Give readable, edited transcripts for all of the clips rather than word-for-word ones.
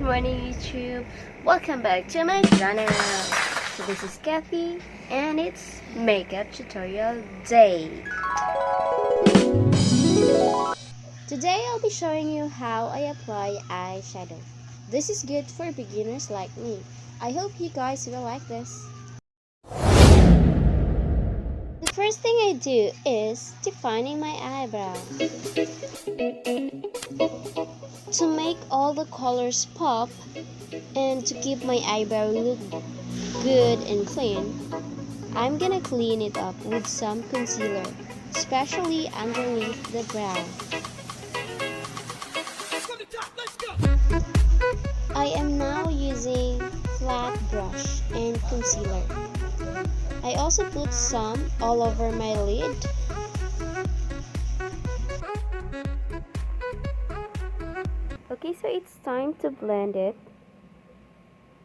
morning YouTube, welcome back to my channel. So this is Cathy and it's makeup tutorial day. Today I'll be showing you how I apply eyeshadow. This is good for beginners like me. I hope you guys will like this. The first thing I do is defining my eyebrow. To make all the colors pop and to keep my eyebrow look good and clean, I'm gonna clean it up with some concealer, especially underneath the brow. I am now using flat brush and concealer. I also put some all over my lid. Okay, so it's time to blend it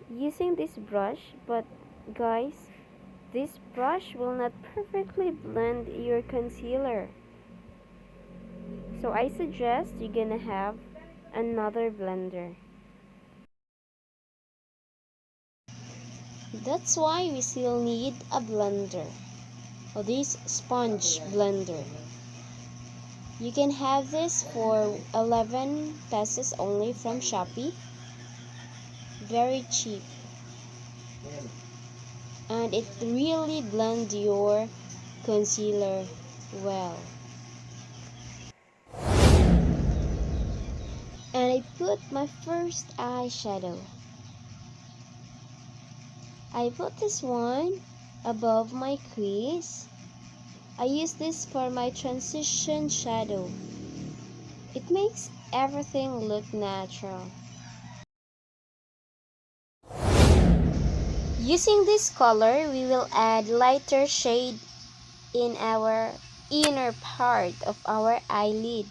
using this brush, but guys, this brush will not perfectly blend your concealer. So I suggest you're gonna have another blender. That's why we still need a blender, or this sponge blender. You can have this for 11 pesos only from Shopee. Very cheap. And it really blends your concealer well. And I put my first eyeshadow. I put this one above my crease. I use this for my transition shadow. It makes everything look natural. Using this color, we will add lighter shade in our inner part of our eyelid.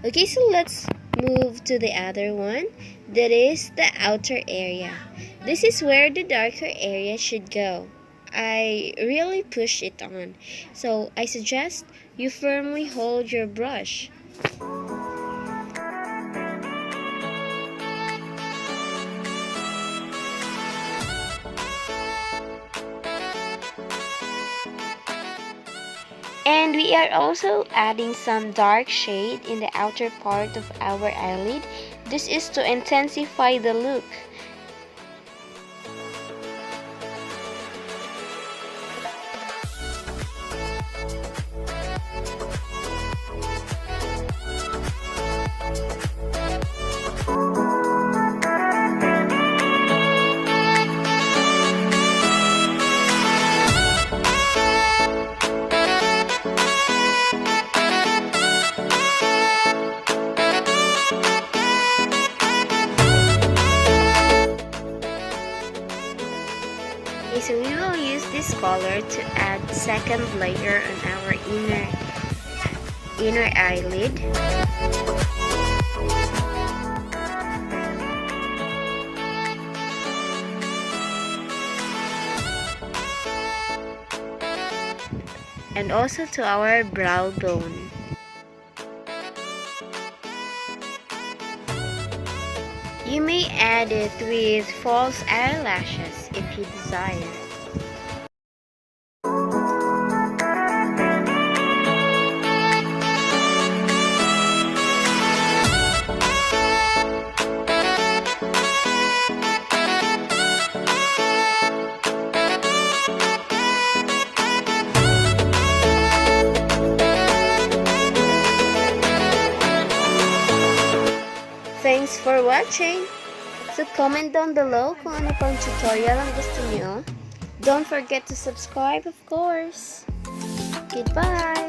Okay, so let's move to the other one. That is the outer area. This is where the darker area should go. I really push it on. So I suggest you firmly hold your brush. And we are also adding some dark shade in the outer part of our eyelid. This is to intensify the look. So we will use this color to add second layer on our inner eyelid. And also to our brow bone. You may add it with false eyelashes if you desire. Thanks for watching! So comment down below kung ano pang tutorial ang gusto nyo. Don't forget to subscribe, of course. Goodbye!